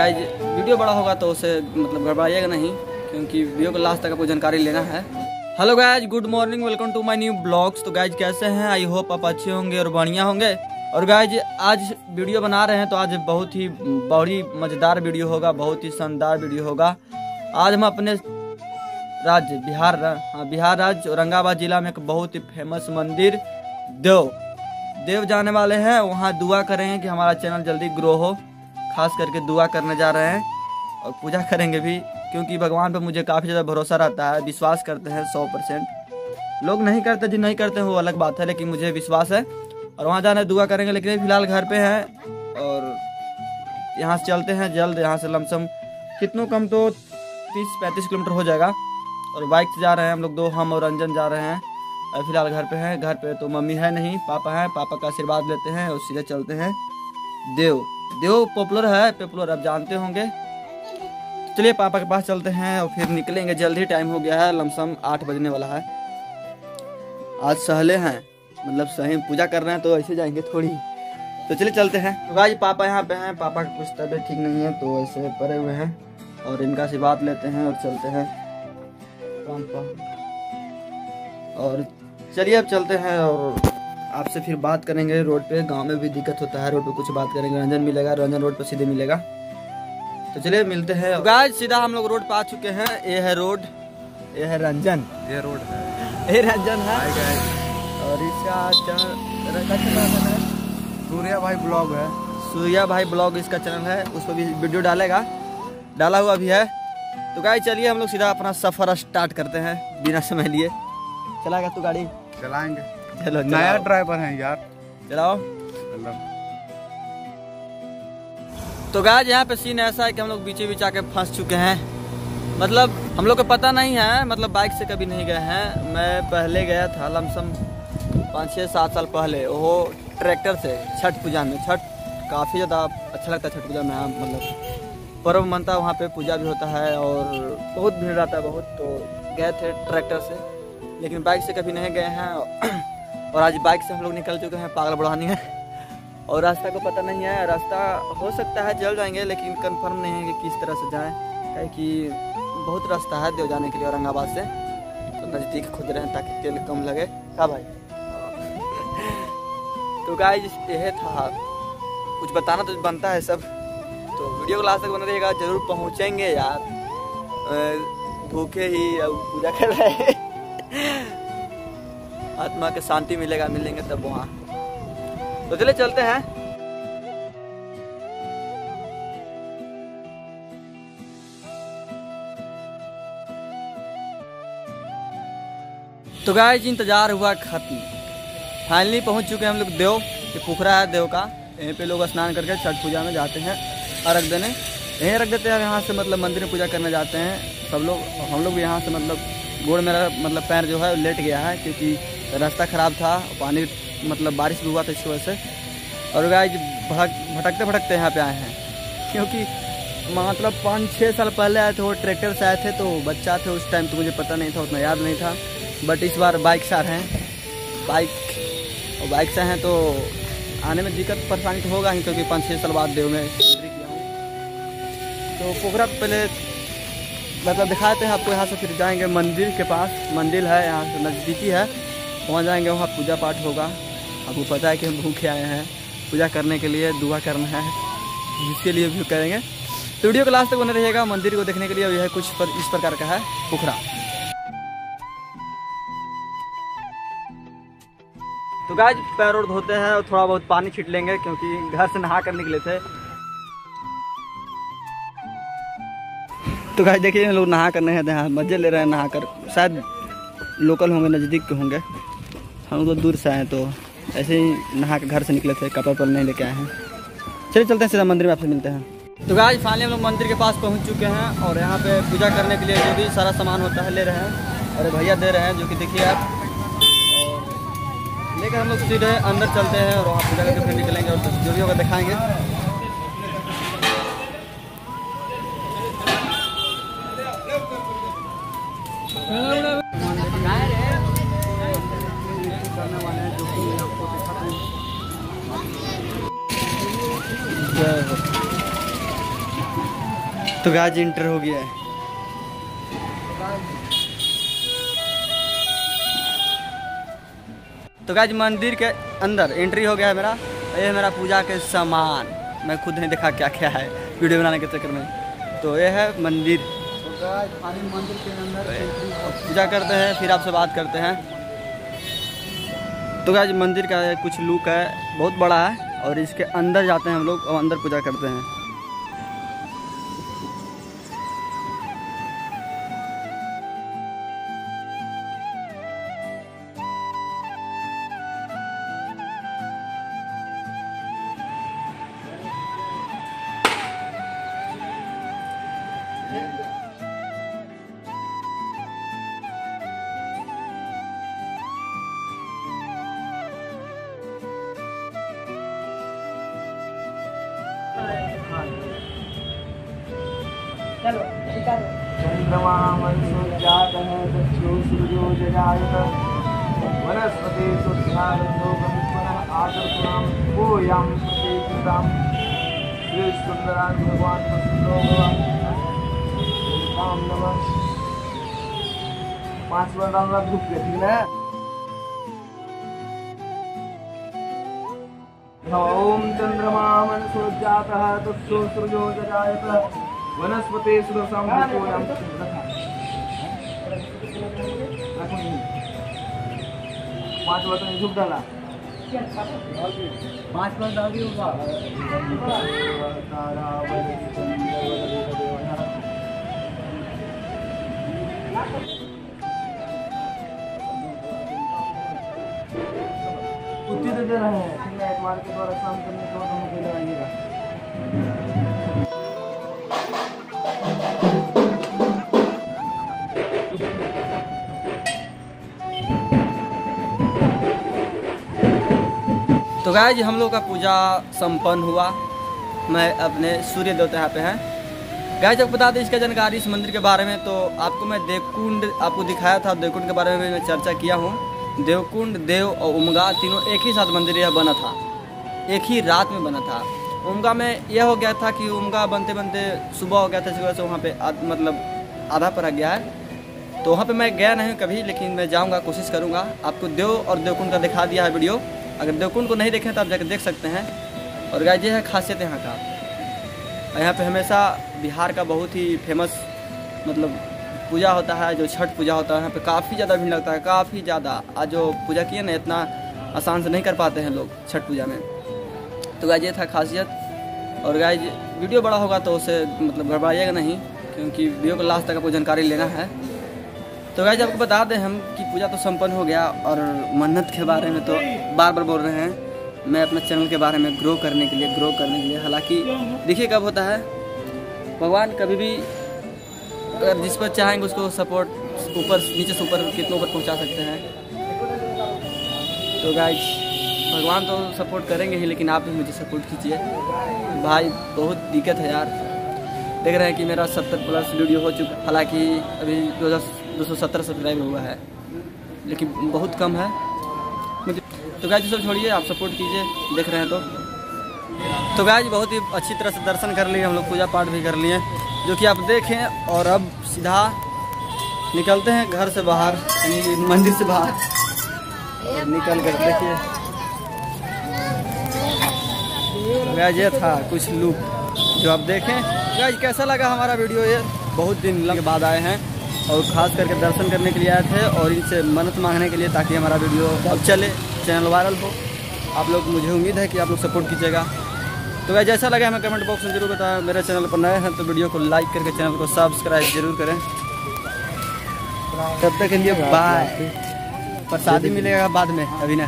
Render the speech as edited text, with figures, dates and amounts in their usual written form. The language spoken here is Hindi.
गाइज वीडियो बड़ा होगा तो उसे मतलब घबराइएगा नहीं, क्योंकि वीडियो को लास्ट तक आपको जानकारी लेना है। Hello guys, good morning, welcome to my new blogs. तो गाइज कैसे हैं? आई होप आप अच्छे होंगे और बढ़िया होंगे। और गाइज आज वीडियो बना रहे हैं तो आज बहुत ही बड़ी मज़ेदार वीडियो होगा, बहुत ही शानदार वीडियो होगा। आज हम अपने राज्य बिहार राज्य औरंगाबाद जिला में एक बहुत ही फेमस मंदिर देव जाने वाले हैं। वहाँ दुआ करेंगे कि हमारा चैनल जल्दी ग्रो हो, खास करके दुआ करने जा रहे हैं और पूजा करेंगे भी, क्योंकि भगवान पे मुझे काफ़ी ज़्यादा भरोसा रहता है, विश्वास करते हैं 100%। लोग नहीं करते, जिन नहीं करते हैं वो अलग बात है, लेकिन मुझे विश्वास है और वहाँ जाने दुआ करेंगे। लेकिन फिलहाल घर पे हैं और यहाँ से चलते हैं जल्द। यहाँ से लमसम कितनों कम तो 30-35 किलोमीटर हो जाएगा और बाइक से जा रहे हैं हम लोग, हम और रंजन जा रहे हैं। और फिलहाल घर पे हैं। घर पे तो मम्मी है नहीं, पापा हैं। पापा का आशीर्वाद लेते हैं और सीधे चलते हैं देव पॉपुलर है, पॉपुलर आप जानते होंगे। चलिए पापा के पास चलते हैं और फिर निकलेंगे। जल्दी टाइम हो गया है, लमसम 8 बजने वाला है। आज सहले हैं, मतलब सही पूजा कर रहे हैं तो ऐसे जाएंगे थोड़ी। तो चलिए चलते हैं। तो गाइस पापा यहाँ पे हैं। पापा की कुछ तबीयत ठीक नहीं है तो ऐसे पड़े हुए हैं और इनका आशीर्वाद लेते हैं और चलते हैं काम पर। और चलिए अब चलते हैं और आपसे फिर बात करेंगे। रोड पे गांव में भी दिक्कत होता है, रोड पे कुछ बात करेंगे। रंजन मिलेगा, रंजन रोड पे सीधे मिलेगा। तो चलिए मिलते हैं। तो गाइस सीधा हम लोग रोड पे आ चुके हैं। ये है रोड, ये है रंजन, ये रोड है, ये रंजन है और इसका चैनल है सूर्या भाई ब्लॉग है। सूर्या भाई ब्लॉग इसका चैनल है, उस पर भी वीडियो डाला हुआ भी है। तो गाइस चलिए हम लोग सीधा अपना सफर स्टार्ट करते हैं बिना समय लिए। चलाएगा तू गाड़ी? चलाएंगे। चलो, नया ड्राइवर है यार, चलाओ। तो गाइस यहाँ पे सीन ऐसा है कि हम लोग बीच आके फंस चुके हैं। मतलब हम लोग को पता नहीं है, मतलब बाइक से कभी नहीं गए हैं। मैं पहले गया था लमसम 5-6-7 साल पहले, वो ट्रैक्टर से छठ पूजा में। छठ काफ़ी ज़्यादा अच्छा लगता है छठ पूजा में, मतलब पर्व मनता है, वहाँ पे पूजा भी होता है और बहुत भीड़ रहता है बहुत। तो गए थे ट्रैक्टर से, लेकिन बाइक से कभी नहीं गए हैं। और आज बाइक से हम लोग निकल चुके हैं पागल बढ़ानी है और रास्ता को पता नहीं है। रास्ता हो सकता है चल जाएंगे, लेकिन कंफर्म नहीं है कि किस तरह से जाएं, क्योंकि बहुत रास्ता है देव जाने के लिए औरंगाबाद से। तो नज़दीक खुद रहे ताकि तेल कम लगे। हाँ भाई। तो गाइस यह था, कुछ बताना तो बनता है सब। तो वीडियो को लास्ट तक बना रहिएगा, जरूर पहुँचेंगे यार। भूखे ही पूजा कर रहे हैं, आत्मा के शांति मिलेंगे तब वहाँ। तो चलिए चलते हैं। तो गाइस इंतजार हुआ खत्म, फाइनली पहुंच चुके हैं हम लोग देव। ये पोखरा है देव का, यहीं पे लोग स्नान करके छठ पूजा में जाते हैं अर्घ देने। यहीं रख देते हैं, यहाँ से मतलब मंदिर में पूजा करने जाते हैं सब लोग। हम लोग भी यहाँ से मतलब गोड़ मेरा मतलब पैर जो है लेट गया है, क्योंकि रास्ता ख़राब था, पानी मतलब बारिश भी हुआ था इसकी वजह से। और गाइस भटकते यहाँ पे आए हैं, क्योंकि मतलब 5-6 साल पहले आए थे, वो ट्रैक्टर से आए थे तो बच्चा थे उस टाइम, तो मुझे पता नहीं था, उतना याद नहीं था। बट इस बार बाइक से आ रहे हैं, बाइक से हैं तो आने में दिक्कत परेशानी तो होगा ही, क्योंकि 5-6 साल बाद देव में किया हूँ। तो पोखरा पहले मतलब दिखाते हैं आपको। यहाँ से फिर जाएंगे मंदिर के पास, मंदिर है यहाँ से नज़दीकी है, वहाँ जाएंगे, वहाँ पूजा पाठ होगा। आपको पता है कि हम भूखे आए हैं पूजा करने के लिए, दुआ करना है, जिसके लिए भी करेंगे। तो वीडियो को लास्ट तक बने रहिएगा मंदिर को देखने के लिए। यह कुछ इस प्रकार का है पोखरा। तो गाइस पैर और धोते हैं और थोड़ा बहुत पानी छीट लेंगे, क्योंकि घर से नहा कर निकले थे। तो गाइस देखिए हम लोग नहा कर नहीं हैं, मजे ले रहे हैं नहा कर। शायद लोकल होंगे, नज़दीक के होंगे, हम लोग दूर से आए तो ऐसे ही नहा के घर से निकले थे, कपड़ा पर नहीं लेके आए हैं। चलिए चलते हैं सीधा मंदिर में, आपसे मिलते हैं। तो गाइस फाइनली हम लोग मंदिर के पास पहुंच चुके हैं और यहाँ पे पूजा करने के लिए जो भी सारा सामान होता है ले रहे हैं, और भैया दे रहे हैं, जो कि देखिए आप। और लेकर हम लोग सीधे अंदर चलते हैं और वहाँ पूजा करके फिर निकलेंगे और जो भी होगा दिखाएंगे। तो गाइस इंटर हो गया है। तो गाइस मंदिर के अंदर एंट्री हो गया है मेरा। ये मेरा पूजा के सामान, मैं खुद नहीं देखा क्या क्या है वीडियो बनाने के चक्कर में। तो ये है मंदिर। तो गाइस मंदिर के अंदर पूजा करते हैं, फिर आपसे बात करते हैं। तो गाइस मंदिर का कुछ लुक है, बहुत बड़ा है और इसके अंदर जाते हैं हम लोग और अंदर पूजा करते हैं। चलो चंद्रमा मनसोजातः दक्षो सूर्यो जजायत वनस्पति सुध्यानन्दो गमित्वनः आदर्शनाम को यां प्रतिकृतां श्री सुंदरान भगवान प्रसन्नो भव नमः। 5 बार डालना ग्रुप पे, ठीक है। ओम चंद्रमा मनसोजातः दक्षो सूर्यो जजायत वनस्पति सुदर्शम कोयम 5 बार तो झुक डाला, 5 बार डाल दिया कुत्ती तो दे रहे हैं, ठीक है। मार के द्वारा काम करने के बाद हम लगाइएगा। तो गाइस हम लोग का पूजा संपन्न हुआ। मैं अपने सूर्य देवता यहाँ पे हैं। गाइस आपको बता दें इसका जानकारी इस मंदिर के बारे में, तो आपको मैं देवकुंड आपको दिखाया था। देवकुंड के बारे में मैं चर्चा किया हूँ। देवकुंड, देव और उमगा तीनों एक ही साथ मंदिर यह बना था, एक ही रात में बना था। उमगा में यह हो गया था कि उमगा बनते बनते सुबह हो गया था, इस वजह से वहाँ पे मतलब आधा पर आ गया है। तो वहाँ पे मैं गया नहीं कभी, लेकिन मैं जाऊँगा, कोशिश करूँगा। आपको देव और देवकुंड का दिखा दिया है वीडियो। अगर देवकुंड को नहीं देखें तो आप जाकर देख सकते हैं। और गाइस ये है खासियत यहाँ का। यहाँ पे हमेशा बिहार का बहुत ही फेमस मतलब पूजा होता है, जो छठ पूजा होता है। यहाँ पे काफ़ी ज़्यादा भीड़ लगता है, काफ़ी ज़्यादा। आज जो पूजा किए ना, इतना आसान से नहीं कर पाते हैं लोग छठ पूजा में। तो गाइस ये था खासियत। और गाइस वीडियो बड़ा होगा तो उसे मतलब घबराइएगा नहीं, क्योंकि वीडियो को लास्ट तक आपको जानकारी लेना है। तो गाइस आपको बता दें हम कि पूजा तो संपन्न हो गया। और मन्नत के बारे में तो बार बार बोल रहे हैं, मैं अपने चैनल के बारे में ग्रो करने के लिए। हालांकि देखिए कब होता है, भगवान कभी भी अगर जिस पर चाहेंगे उसको सपोर्ट ऊपर नीचे से ऊपर कितना ऊपर पहुंचा सकते हैं। तो गाइस भगवान तो सपोर्ट करेंगे ही, लेकिन आप भी मुझे सपोर्ट कीजिए भाई। बहुत दिक्कत है यार, देख रहे हैं कि मेरा 70+ वीडियो हो चुका। हालांकि अभी 217 सब्सक्राइबर हुआ है, लेकिन बहुत कम है मुझे। तो गाइस सब छोड़िए, आप सपोर्ट कीजिए, देख रहे हैं तो गाइस बहुत ही अच्छी तरह से दर्शन कर लिए हम लोग, पूजा पाठ भी कर लिए, जो कि आप देखें। और अब सीधा निकलते हैं घर से बाहर, यानी मंदिर से बाहर। और निकल कर देखिए गाइस ये था कुछ लुक जो आप देखें। गाइस कैसा लगा हमारा वीडियो? ये बहुत दिन के बाद आए हैं और खास करके दर्शन करने के लिए आए थे और इनसे मन्नत मांगने के लिए, ताकि हमारा वीडियो अब चले, चैनल वायरल हो। आप लोग, मुझे उम्मीद है कि आप लोग सपोर्ट कीजिएगा। तो गाइस जैसा लगा हमें कमेंट बॉक्स में जरूर बताएं। मेरे चैनल पर नए हैं तो वीडियो को लाइक करके चैनल को सब्सक्राइब जरूर करें। तब तक के लिए बाय। प्रसादी मिलेगा बाद में, अभी ना।